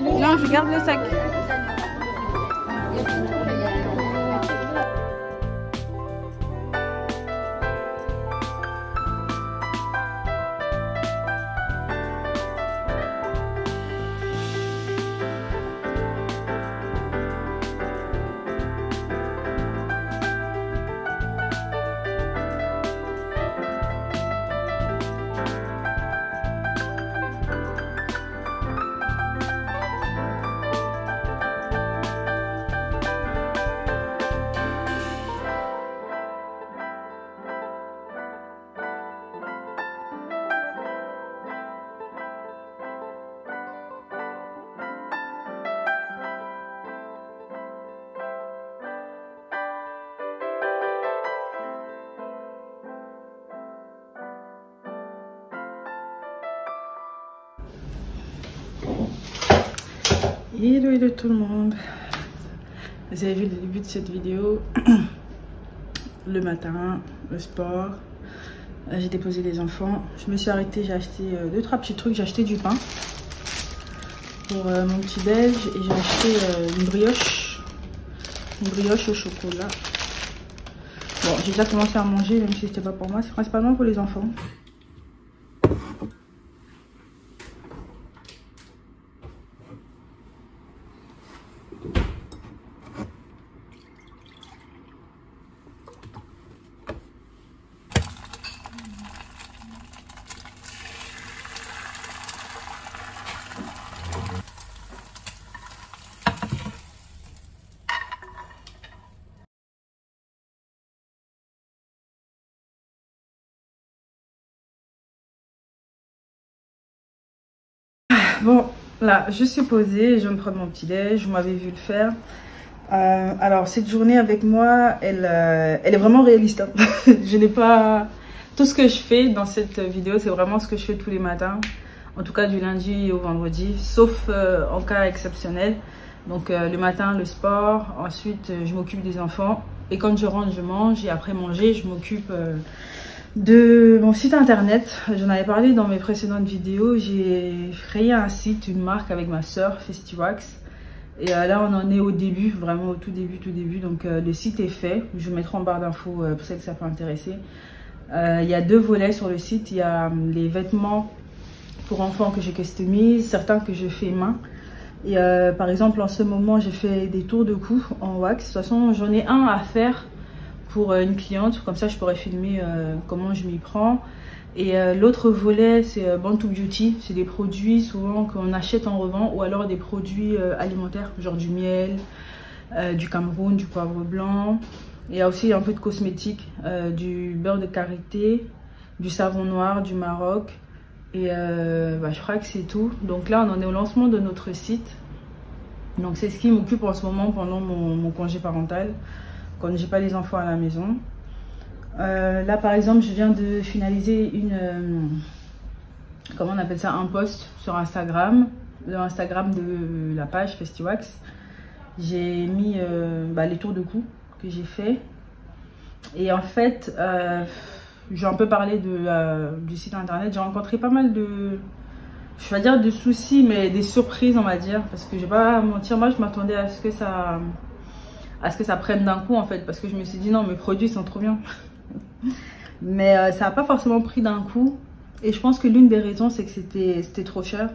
Non, je garde le sac. Hello, hello tout le monde. Vous avez vu le début de cette vidéo. Le matin, le sport. J'ai déposé les enfants. Je me suis arrêtée, j'ai acheté 2-3 petits trucs. J'ai acheté du pain pour mon petit déj et j'ai acheté une brioche au chocolat. Bon, j'ai déjà commencé à manger, même si c'était pas pour moi. C'est principalement pour les enfants. Bon, là, je suis posée, je viens de prendre mon petit déj, vous m'avez vu le faire. Alors, cette journée avec moi, elle est vraiment réaliste. Hein. Je n'ai pas... Tout ce que je fais dans cette vidéo, c'est vraiment ce que je fais tous les matins. En tout cas, du lundi au vendredi, sauf en cas exceptionnel. Donc, le matin, le sport. Ensuite, je m'occupe des enfants. Et quand je rentre, je mange. Et après manger, je m'occupe... de mon site internet. J'en avais parlé dans mes précédentes vidéos. J'ai créé un site, une marque avec ma soeur, Festiwax. Et là, on en est au début, vraiment au tout début. Donc, le site est fait. Je mettrai en barre d'infos pour celles que ça peut intéresser. Il y a 2 volets sur le site. Il y a les vêtements pour enfants que je customise, certains que je fais main. Et par exemple, en ce moment, j'ai fait des tours de cou en wax. De toute façon, j'en ai un à faire pour une cliente, comme ça je pourrais filmer comment je m'y prends. Et l'autre volet, c'est Born to Beauty. C'est des produits souvent qu'on achète en revend, ou alors des produits alimentaires, genre du miel, du Cameroun, du poivre blanc. Il y a aussi un peu de cosmétiques, du beurre de karité, du savon noir du Maroc. Et je crois que c'est tout. Donc là, on en est au lancement de notre site. Donc c'est ce qui m'occupe en ce moment pendant mon congé parental, quand j'ai pas les enfants à la maison. Là par exemple, je viens de finaliser comment on appelle ça, un post sur Instagram, le Instagram de la page Festiwax. J'ai mis les tours de cou que j'ai fait. Et en fait, j'ai un peu parlé du site internet. J'ai rencontré pas mal de, je vais dire de soucis, mais des surprises on va dire, parce que je vais pas mentir, moi je m'attendais à ce que ça prenne d'un coup en fait, parce que je me suis dit non, mes produits sont trop bien. Mais ça n'a pas forcément pris d'un coup, et je pense que l'une des raisons c'est que c'était trop cher.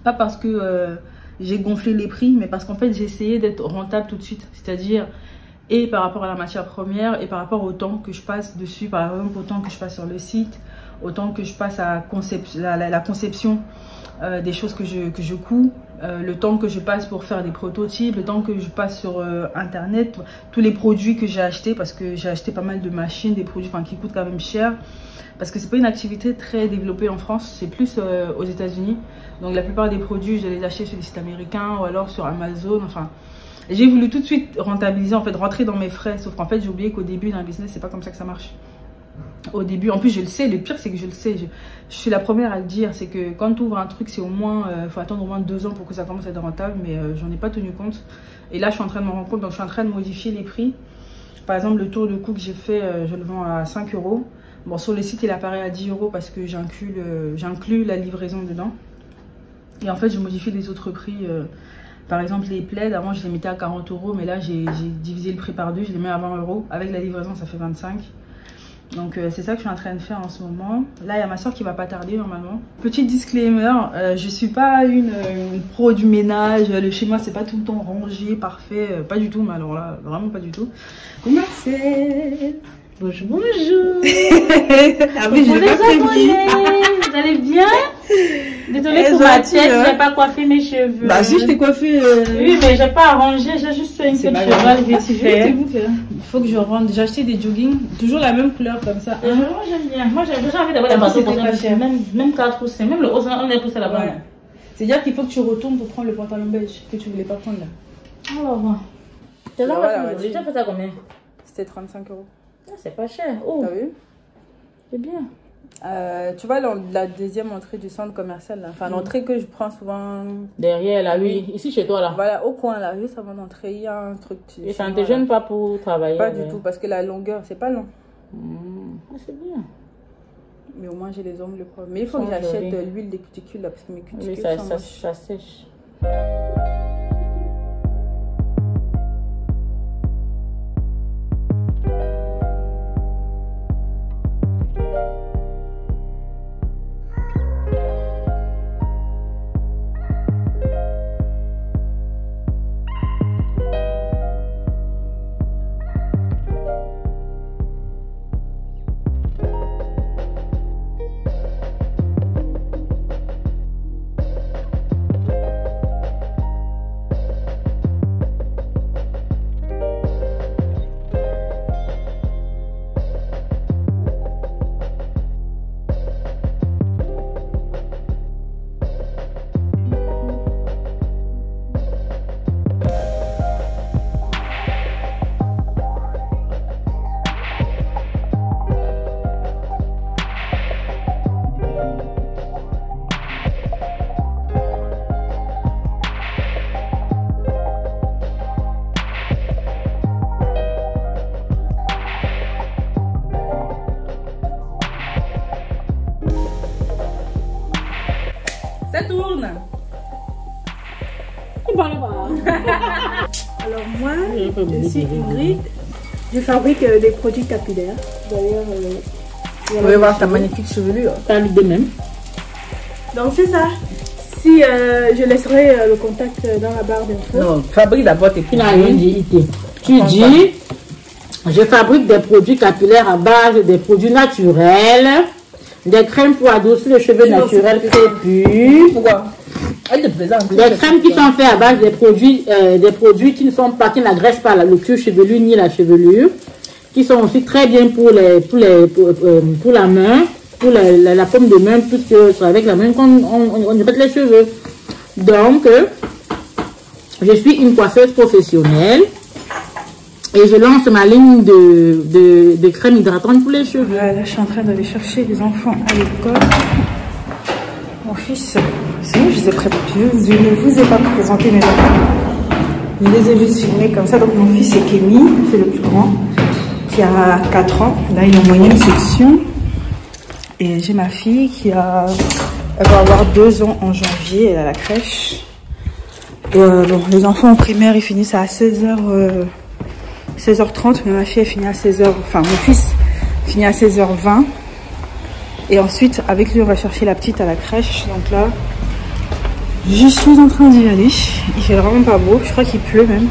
Pas parce que j'ai gonflé les prix, mais parce qu'en fait j'ai essayé d'être rentable tout de suite, c'est-à-dire et par rapport à la matière première et par rapport au temps que je passe dessus, par exemple au temps que je passe sur le site, au temps que je passe à la conception des choses que je couds, le temps que je passe pour faire des prototypes, le temps que je passe sur internet, tous les produits que j'ai achetés, parce que j'ai acheté pas mal de machines, des produits qui coûtent quand même cher, parce que c'est pas une activité très développée en France, c'est plus aux États-Unis. Donc la plupart des produits, je les achète sur les sites américains ou alors sur Amazon. Enfin, j'ai voulu tout de suite rentabiliser, en fait, rentrer dans mes frais. Sauf qu'en fait, j'ai oublié qu'au début d'un business, c'est pas comme ça que ça marche. Au début, en plus, je le sais. Le pire, c'est que je le sais. Je suis la première à le dire. C'est que quand tu ouvres un truc, c'est au moins, faut attendre au moins 2 ans pour que ça commence à être rentable. Mais j'en ai pas tenu compte. Et là, je suis en train de me rendre compte. Donc, je suis en train de modifier les prix. Par exemple, le tour de cou que j'ai fait, je le vends à 5 €. Bon, sur le site, il apparaît à 10 € parce que j'inclus la livraison dedans. Et en fait, je modifie les autres prix. Par exemple, les plaids, avant je les mettais à 40 €, mais là j'ai divisé le prix par 2, je les mets à 20 €. Avec la livraison, ça fait 25. Donc c'est ça que je suis en train de faire en ce moment. Là, il y a ma soeur qui va pas tarder normalement. Petit disclaimer, je suis pas une pro du ménage. Le chez moi, c'est pas tout le temps rangé, parfait. Pas du tout, mais alors là, vraiment pas du tout. Comment c'est? Bonjour, bonjour. Ah oui, je l'ai pas prévu. Vous allez bien? Désolée pour ma tête, je n'ai pas coiffé mes cheveux. Bah si, je t'ai coiffé. Oui, mais j'ai pas arrangé, j'ai juste fait une petite cheval vite fait. Il faut que je rentre. J'ai acheté des joggings, toujours la même couleur comme ça. Moi j'aime bien. Moi j'ai envie d'avoir la base pour même 4 ou 5, même le haut, on est poussé là-bas. Ouais. C'est-à-dire qu'il faut que tu retournes pour prendre le pantalon beige que tu voulais pas prendre là. Alors, t'as déjà fait ça combien? C'était 35 €. Ah, c'est pas cher. Oh, t'as vu? C'est bien. Tu vois la deuxième entrée du centre commercial là. Enfin l'entrée que je prends souvent derrière là, oui. Ici chez toi là. Voilà, au coin là, juste avant d'entrer, il y a un truc. Et ça ne te gêne pas pour travailler? Pas du tout, parce que la longueur, c'est pas long. Ah, c'est bien. Mais au moins j'ai les ongles propres. Mais il faut que j'achète l'huile des cuticules là, parce que mes cuticules ça sèche. Ça tourne. Alors moi, je suis Ingrid. Je fabrique des produits capillaires. D'ailleurs, vous pouvez voir ta magnifique chevelure. T'as l'idée même. Donc c'est ça. Si je laisserai le contact dans la barre d'infos. Non, fabrique d'abord tes produits. Tu dis, je fabrique des produits capillaires à base des produits naturels, des crèmes pour adoucir les cheveux naturels crépus. Pourquoi? Des crèmes qui sont faites à base des produits qui n'agressent pas le cuir chevelu ni la chevelure, qui sont aussi très bien pour la main, pour la paume de main, puisque c'est avec la main qu'on hydrate les cheveux. Donc, je suis une coiffeuse professionnelle et je lance ma ligne de crème hydratante pour les cheveux. Là, je suis en train d'aller chercher les enfants à l'école. Mon fils, c'est où je les ai préparés. Je ne vous ai pas présenté mes enfants. Je les ai juste filmés comme ça. Donc mon fils c'est Kémy, c'est le plus grand, qui a 4 ans. Là il est en moyenne section. Et j'ai ma fille elle va avoir 2 ans en janvier, elle est à la crèche. Bon, les enfants en primaire ils finissent à 16h30, mais ma fille elle finit à 16h, enfin mon fils finit à 16h20. Et ensuite, avec lui, on va chercher la petite à la crèche. Donc là, je suis en train d'y aller. Il fait vraiment pas beau. Je crois qu'il pleut même.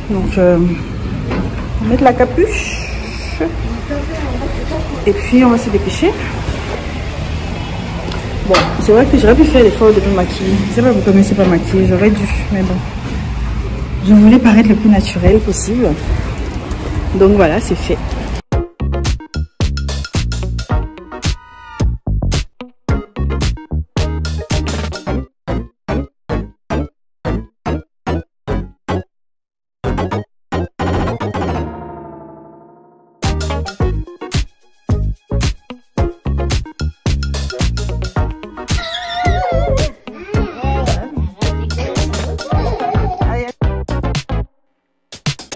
Donc, on va mettre la capuche. Et puis, on va se dépêcher. Bon, c'est vrai que j'aurais pu faire l'effort de me maquiller. Je sais pas, vous connaissez pas maquiller. J'aurais dû, mais bon. Je voulais paraître le plus naturel possible. Donc voilà, c'est fait.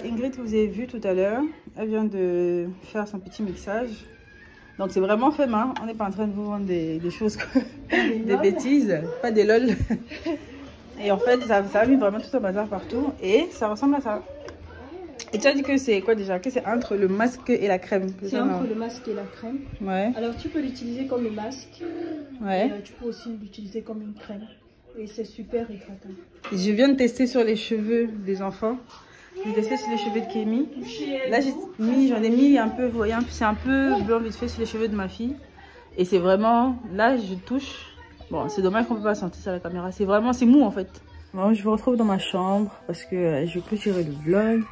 Ingrid, que vous avez vu tout à l'heure, elle vient de faire son petit mixage. Donc c'est vraiment fait main. On n'est pas en train de vous vendre des choses, des bêtises, pas des lol. Et en fait, ça a mis vraiment tout un bazar partout. Et ça ressemble à ça. Et tu as dit que c'est quoi déjà? Que c'est entre le masque et la crème. C'est entre le masque et la crème. Ouais. Alors tu peux l'utiliser comme le masque. Ouais. Et tu peux aussi l'utiliser comme une crème. Et c'est super hydratant. Je viens de tester sur les cheveux des enfants. J'ai testé sur les cheveux de Kémy. Là, j'en ai mis un peu, vous voyez, c'est un peu blanc vite fait sur les cheveux de ma fille. Et c'est vraiment, là, je touche. Bon, c'est dommage qu'on ne peut pas sentir ça à la caméra. C'est vraiment, c'est mou en fait. Bon, je vous retrouve dans ma chambre parce que je vais clôturer le vlog.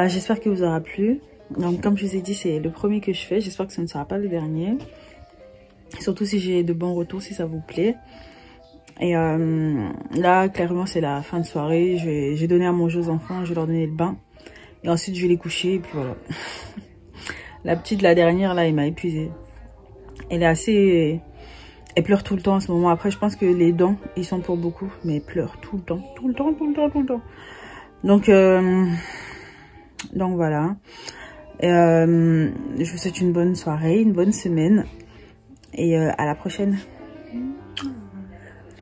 J'espère qu'il vous aura plu. Donc, comme je vous ai dit, c'est le premier que je fais. J'espère que ce ne sera pas le dernier. Surtout si j'ai de bons retours, si ça vous plaît. Et là, clairement, c'est la fin de soirée. J'ai donné à manger aux enfants, je vais leur donner le bain. Et ensuite, je vais les coucher et puis voilà. La petite, la dernière, là, elle m'a épuisée. Elle est assez... Elle pleure tout le temps en ce moment. Après, je pense que les dents, ils sont pour beaucoup. Mais elle pleure tout le temps. Tout le temps, tout le temps, tout le temps. Donc voilà. Je vous souhaite une bonne soirée, une bonne semaine. Et à la prochaine.